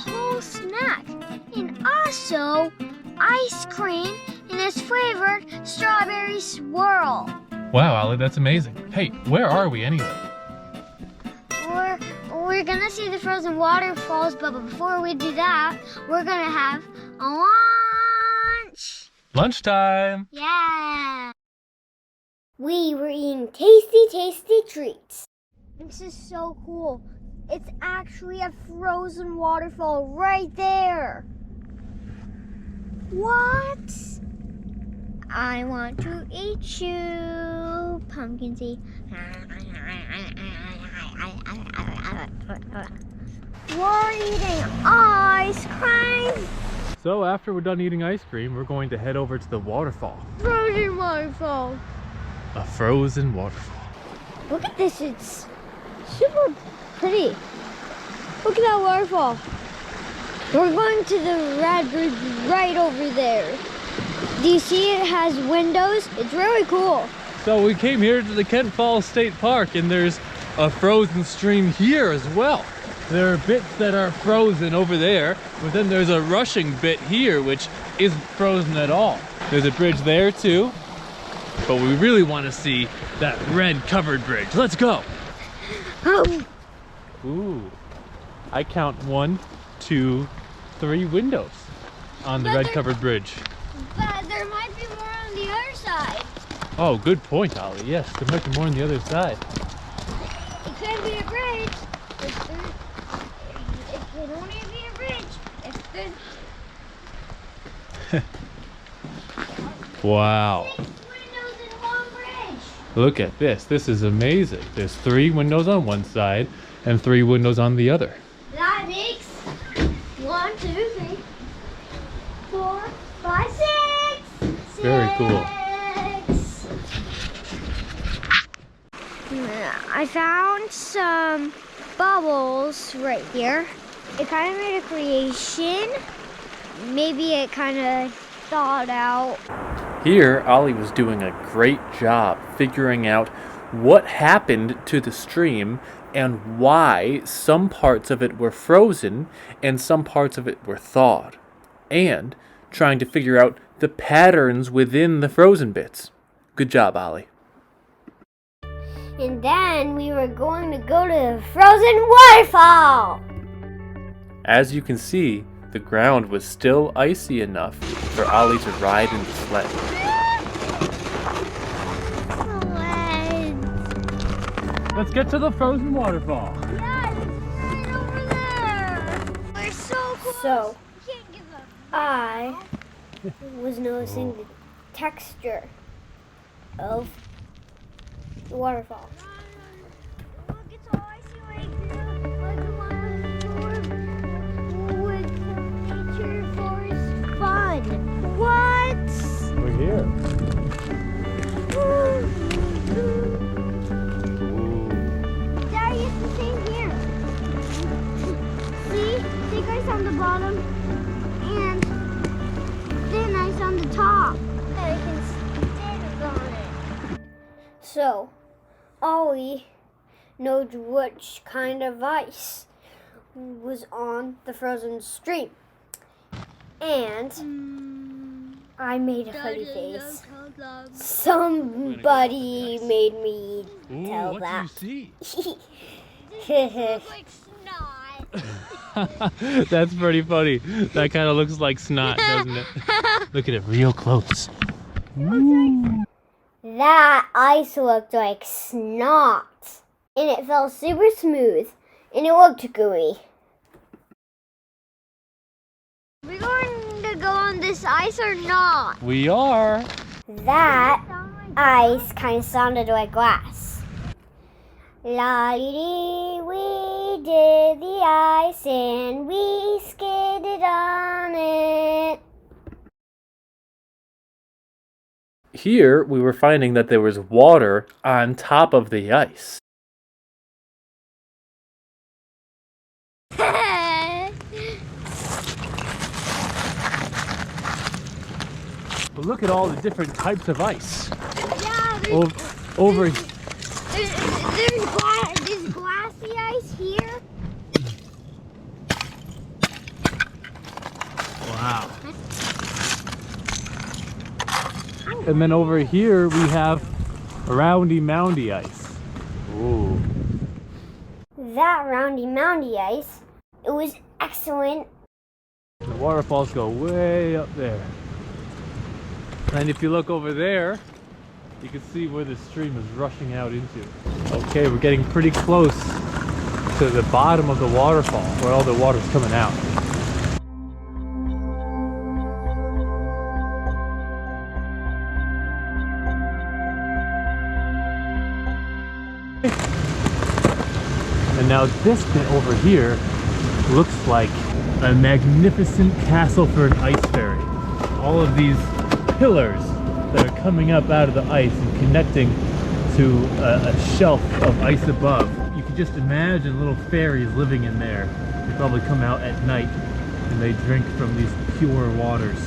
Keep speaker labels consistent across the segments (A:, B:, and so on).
A: whole snack and also ice cream and it's flavored strawberry swirl.
B: Wow, Ollie, that's amazing. Hey, where are we anyway?
A: We're gonna see the Frozen Waterfalls, but before we do that, we're gonna have a lunch.
B: Lunchtime.
A: Yeah. We were eating tasty treats. This is so cool. It's actually a frozen waterfall right there. What? I want to eat you, pumpkin seed. We're eating ice cream.
B: So after we're done eating ice cream, we're going to head over to the waterfall.
A: Frozen waterfall.
B: A frozen waterfall.
A: Look at this, it's super pretty. Look at that waterfall. We're going to the red bridge right over there. Do you see it has windows? It's really cool.
B: So we came here to the Kent Falls State Park and there's a frozen stream here as well. There are bits that are frozen over there, but then there's a rushing bit here which isn't frozen at all. There's a bridge there too, but we really want to see that red covered bridge. Let's go.
A: Oh.
B: Ooh, I count 1, 2, 3 windows on the red covered bridge.
A: But there might be more on the other side.
B: Oh, good point, Ollie. Yes, there might be more on the other side.
A: It could be a bridge. It could only be a bridge. If there's
B: Wow.
A: 6 windows in one bridge.
B: Look at this. This is amazing. There's 3 windows on one side and 3 windows on the other.
A: That makes 1, 2, 3, 4, 5, 6.
B: Very cool.
A: I found some bubbles right here. It kind of made a creation. Maybe it kind of thawed out.
B: Here, Ollie was doing a great job figuring out what happened to the stream and why some parts of it were frozen and some parts of it were thawed, and trying to figure out the patterns within the frozen bits. Good job, Ollie.
A: And then we were going to go to the Frozen Waterfall.
B: As you can see, the ground was still icy enough for Ollie to ride in the sled. Let's get to the Frozen Waterfall.
A: Yeah, it's right over there. We're so close. So, can't give up. I was noticing the texture of the waterfall. Look, it's all icy right here. Like the one with nature forest fun. What?
B: We're here.
A: Daddy, it's the same here. See? Thick ice on the bottom and thin ice on the top. That I can stand on it. So, Ollie knows which kind of ice was on the frozen stream. And I made a funny face. Somebody made me tell
B: what
A: that.
B: do you
A: see? Like snot.
B: That's pretty funny. That kind of looks like snot, doesn't it? Look at it real close. Ooh.
A: That ice looked like snot. And it felt super smooth. And it looked gooey. We're going to go on this ice or not?
B: We are.
A: That ice kind of sounded like glass. La-dee-dee, we did the ice and we skated on it.
B: Here, we were finding that there was water on top of the ice. But look at all the different types of ice.
A: Yeah,
B: Over
A: there's glassy ice here.
B: Wow. And then over here we have roundy moundy ice. Ooh.
A: That roundy moundy ice, it was excellent.
B: The waterfalls go way up there. And if you look over there, you can see where the stream is rushing out into. Okay, we're getting pretty close to the bottom of the waterfall where all the water's coming out. And now this bit over here looks like a magnificent castle for an ice fairy. All of these pillars that are coming up out of the ice and connecting to a shelf of ice above. You can just imagine little fairies living in there. They probably come out at night and they drink from these pure waters.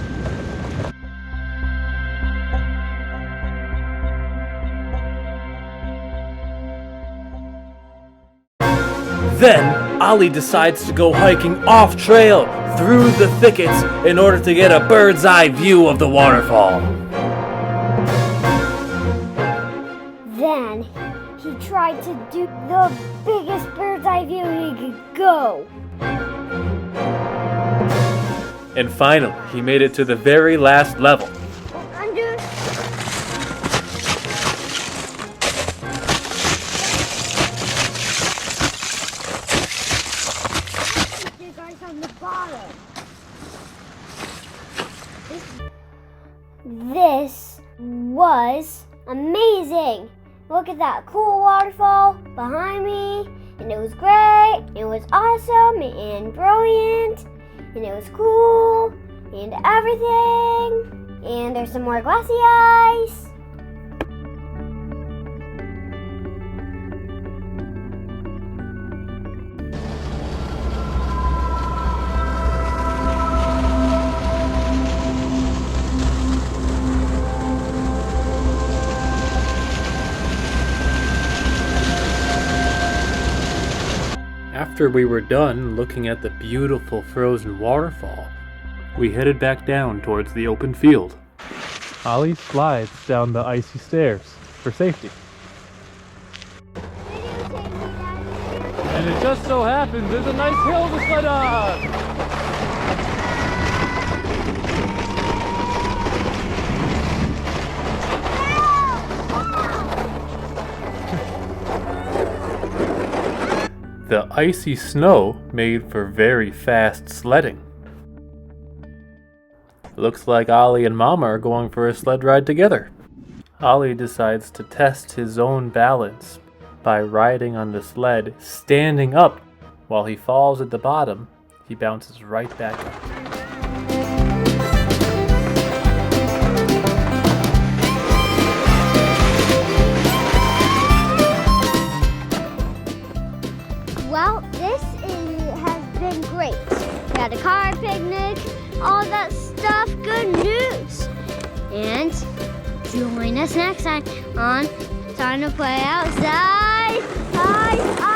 C: Then, Ollie decides to go hiking off-trail through the thickets in order to get a bird's-eye view of the waterfall.
A: Then he tried to do the biggest bird's eye view he could go.
C: And finally, he made it to the very last level.
A: I'm doing... You guys on the bottom. This was amazing. Look at that cool waterfall behind me. And it was great. It was awesome and brilliant. And it was cool and everything. And there's some more glassy ice.
C: After we were done looking at the beautiful frozen waterfall, we headed back down towards the open field.
B: Ollie slides down the icy stairs for safety. And it just so happens there's a nice hill to sled on!
C: The icy snow made for very fast sledding. Looks like Ollie and Mama are going for a sled ride together. Ollie decides to test his own balance by riding on the sled standing up. While he falls at the bottom, he bounces right back up.
A: Well, has been great. We had a car picnic, all that stuff, good news. And join us next time on Time to Play Outside. Bye.